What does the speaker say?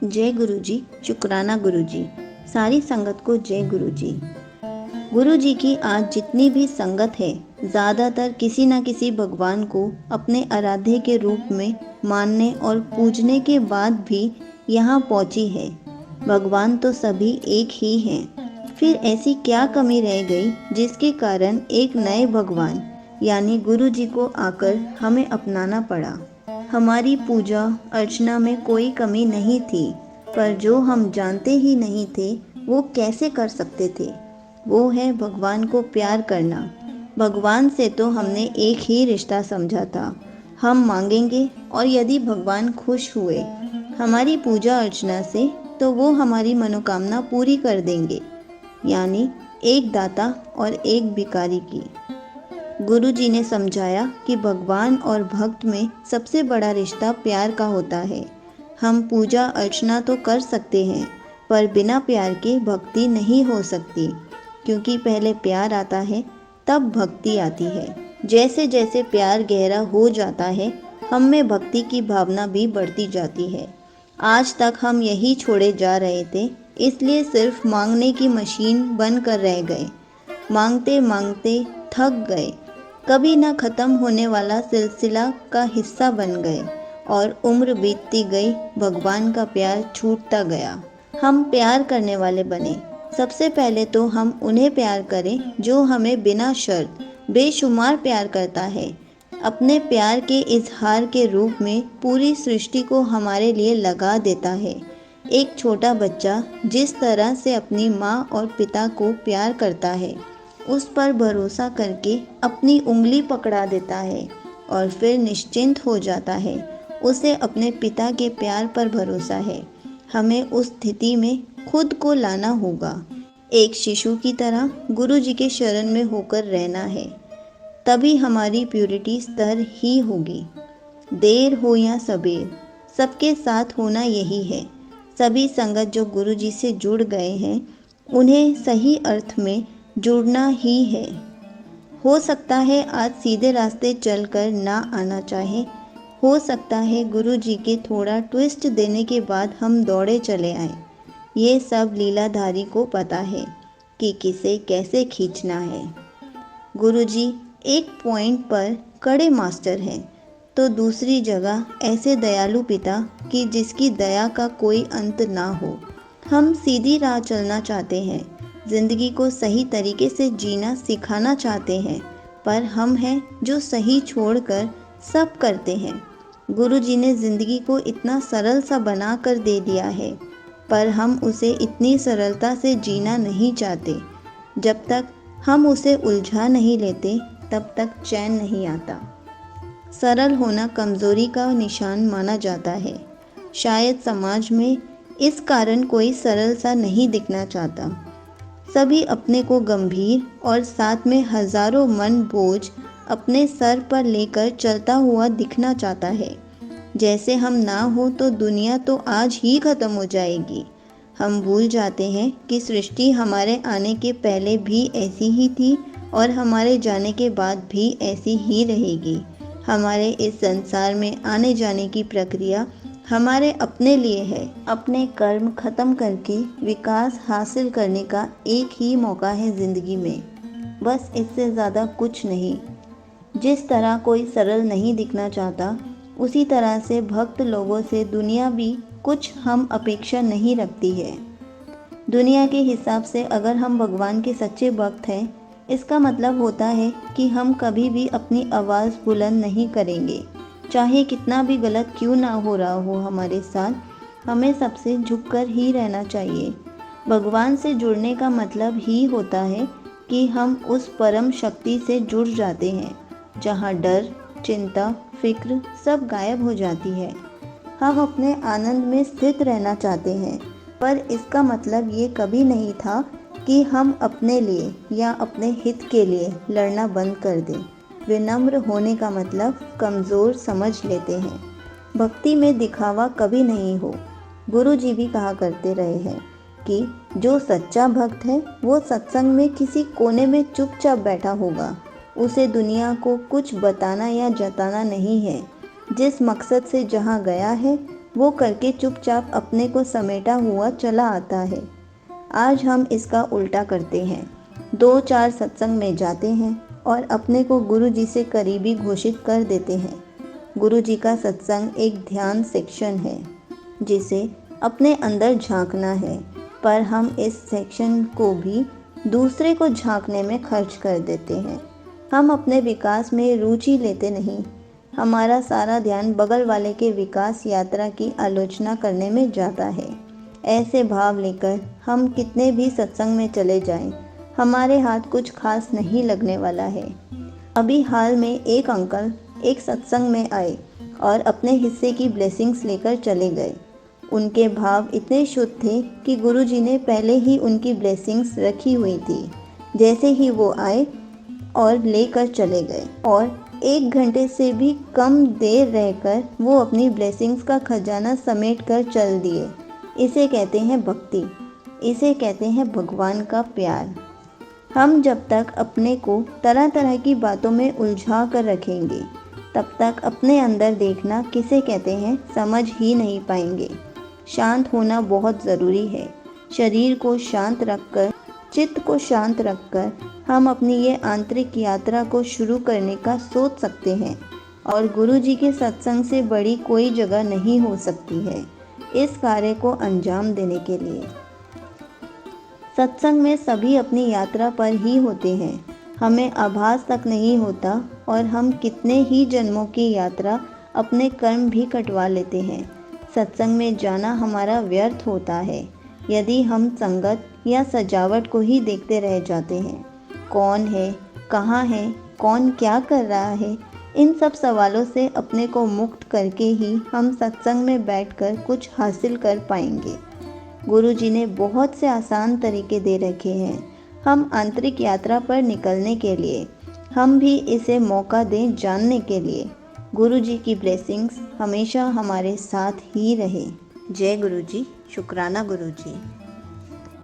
जय गुरुजी, शुक्राना गुरुजी, सारी संगत को जय गुरुजी। गुरुजी की आज जितनी भी संगत है, ज़्यादातर किसी न किसी भगवान को अपने आराध्य के रूप में मानने और पूजने के बाद भी यहाँ पहुँची है। भगवान तो सभी एक ही हैं, फिर ऐसी क्या कमी रह गई जिसके कारण एक नए भगवान यानी गुरुजी को आकर हमें अपनाना पड़ा। हमारी पूजा अर्चना में कोई कमी नहीं थी, पर जो हम जानते ही नहीं थे वो कैसे कर सकते थे, वो है भगवान को प्यार करना। भगवान से तो हमने एक ही रिश्ता समझा था, हम मांगेंगे और यदि भगवान खुश हुए हमारी पूजा अर्चना से तो वो हमारी मनोकामना पूरी कर देंगे, यानी एक दाता और एक भिखारी की। गुरुजी ने समझाया कि भगवान और भक्त में सबसे बड़ा रिश्ता प्यार का होता है। हम पूजा अर्चना तो कर सकते हैं, पर बिना प्यार के भक्ति नहीं हो सकती, क्योंकि पहले प्यार आता है तब भक्ति आती है। जैसे जैसे प्यार गहरा हो जाता है, हम में भक्ति की भावना भी बढ़ती जाती है। आज तक हम यही छोड़े जा रहे थे, इसलिए सिर्फ मांगने की मशीन बनकर रह गए। मांगते मांगते थक गए, कभी न ख़त्म होने वाला सिलसिला का हिस्सा बन गए और उम्र बीतती गई, भगवान का प्यार छूटता गया। हम प्यार करने वाले बने। सबसे पहले तो हम उन्हें प्यार करें जो हमें बिना शर्त बेशुमार प्यार करता है। अपने प्यार के इजहार के रूप में पूरी सृष्टि को हमारे लिए लगा देता है। एक छोटा बच्चा जिस तरह से अपनी माँ और पिता को प्यार करता है, उस पर भरोसा करके अपनी उंगली पकड़ा देता है और फिर निश्चिंत हो जाता है। उसे अपने पिता के प्यार पर भरोसा है। हमें उस स्थिति में खुद को लाना होगा। एक शिशु की तरह गुरुजी के शरण में होकर रहना है, तभी हमारी प्यूरिटी स्तर ही होगी। देर हो या सबेर, सबके साथ होना यही है। सभी संगत जो गुरुजी से जुड़ गए हैं, उन्हें सही अर्थ में जुड़ना ही है। हो सकता है आज सीधे रास्ते चलकर ना आना चाहे, हो सकता है गुरुजी के थोड़ा ट्विस्ट देने के बाद हम दौड़े चले आए। ये सब लीलाधारी को पता है कि किसे कैसे खींचना है। गुरुजी एक पॉइंट पर कड़े मास्टर हैं, तो दूसरी जगह ऐसे दयालु पिता कि जिसकी दया का कोई अंत ना हो। हम सीधी राह चलना चाहते हैं, ज़िंदगी को सही तरीके से जीना सिखाना चाहते हैं, पर हम हैं जो सही छोड़कर सब करते हैं। गुरुजी ने ज़िंदगी को इतना सरल सा बना कर दे दिया है, पर हम उसे इतनी सरलता से जीना नहीं चाहते। जब तक हम उसे उलझा नहीं लेते, तब तक चैन नहीं आता। सरल होना कमज़ोरी का निशान माना जाता है। शायद समाज में इस कारण कोई सरल सा नहीं दिखना चाहता। सभी अपने को गंभीर और साथ में हजारों मन बोझ अपने सर पर लेकर चलता हुआ दिखना चाहता है। जैसे हम ना हो तो दुनिया तो आज ही ख़त्म हो जाएगी। हम भूल जाते हैं कि सृष्टि हमारे आने के पहले भी ऐसी ही थी और हमारे जाने के बाद भी ऐसी ही रहेगी। हमारे इस संसार में आने जाने की प्रक्रिया हमारे अपने लिए है। अपने कर्म खत्म करके विकास हासिल करने का एक ही मौका है ज़िंदगी में, बस इससे ज़्यादा कुछ नहीं। जिस तरह कोई सरल नहीं दिखना चाहता, उसी तरह से भक्त लोगों से दुनिया भी कुछ हम अपेक्षा नहीं रखती है। दुनिया के हिसाब से अगर हम भगवान के सच्चे भक्त हैं, इसका मतलब होता है कि हम कभी भी अपनी आवाज़ बुलंद नहीं करेंगे। चाहे कितना भी गलत क्यों ना हो रहा हो हमारे साथ, हमें सबसे झुककर ही रहना चाहिए। भगवान से जुड़ने का मतलब ही होता है कि हम उस परम शक्ति से जुड़ जाते हैं, जहाँ डर, चिंता, फिक्र सब गायब हो जाती है। हम अपने आनंद में स्थित रहना चाहते हैं, पर इसका मतलब ये कभी नहीं था कि हम अपने लिए या अपने हित के लिए लड़ना बंद कर दें। विनम्र होने का मतलब कमज़ोर समझ लेते हैं। भक्ति में दिखावा कभी नहीं हो। गुरुजी भी कहा करते रहे हैं कि जो सच्चा भक्त है वो सत्संग में किसी कोने में चुपचाप बैठा होगा। उसे दुनिया को कुछ बताना या जताना नहीं है। जिस मकसद से जहाँ गया है वो करके चुपचाप अपने को समेटा हुआ चला आता है। आज हम इसका उल्टा करते हैं, 2-4 सत्संग में जाते हैं और अपने को गुरु जी से करीबी घोषित कर देते हैं। गुरु जी का सत्संग एक ध्यान सेक्शन है जिसे अपने अंदर झांकना है, पर हम इस सेक्शन को भी दूसरे को झांकने में खर्च कर देते हैं। हम अपने विकास में रुचि लेते नहीं, हमारा सारा ध्यान बगल वाले के विकास यात्रा की आलोचना करने में जाता है। ऐसे भाव लेकर हम कितने भी सत्संग में चले जाएं, हमारे हाथ कुछ खास नहीं लगने वाला है। अभी हाल में एक अंकल एक सत्संग में आए और अपने हिस्से की ब्लेसिंग्स लेकर चले गए। उनके भाव इतने शुद्ध थे कि गुरुजी ने पहले ही उनकी ब्लेसिंग्स रखी हुई थी। जैसे ही वो आए और लेकर चले गए और 1 घंटे से भी कम देर रहकर वो अपनी ब्लेसिंग्स का खजाना समेट कर चल दिए। इसे कहते हैं भक्ति, इसे कहते हैं भगवान का प्यार। हम जब तक अपने को तरह तरह की बातों में उलझा कर रखेंगे, तब तक अपने अंदर देखना किसे कहते हैं समझ ही नहीं पाएंगे। शांत होना बहुत ज़रूरी है। शरीर को शांत रखकर, चित्त को शांत रखकर हम अपनी ये आंतरिक यात्रा को शुरू करने का सोच सकते हैं और गुरु जी के सत्संग से बड़ी कोई जगह नहीं हो सकती है इस कार्य को अंजाम देने के लिए। सत्संग में सभी अपनी यात्रा पर ही होते हैं, हमें आभास तक नहीं होता और हम कितने ही जन्मों की यात्रा अपने कर्म भी कटवा लेते हैं। सत्संग में जाना हमारा व्यर्थ होता है यदि हम संगत या सजावट को ही देखते रह जाते हैं। कौन है, कहाँ है, कौन क्या कर रहा है, इन सब सवालों से अपने को मुक्त करके ही हम सत्संग में बैठकर कुछ हासिल कर पाएंगे। गुरु जी ने बहुत से आसान तरीके दे रखे हैं हम आंतरिक यात्रा पर निकलने के लिए। हम भी इसे मौका दें जानने के लिए। गुरु जी की ब्लेसिंग्स हमेशा हमारे साथ ही रहे। जय गुरु जी। शुक्राना गुरु जी।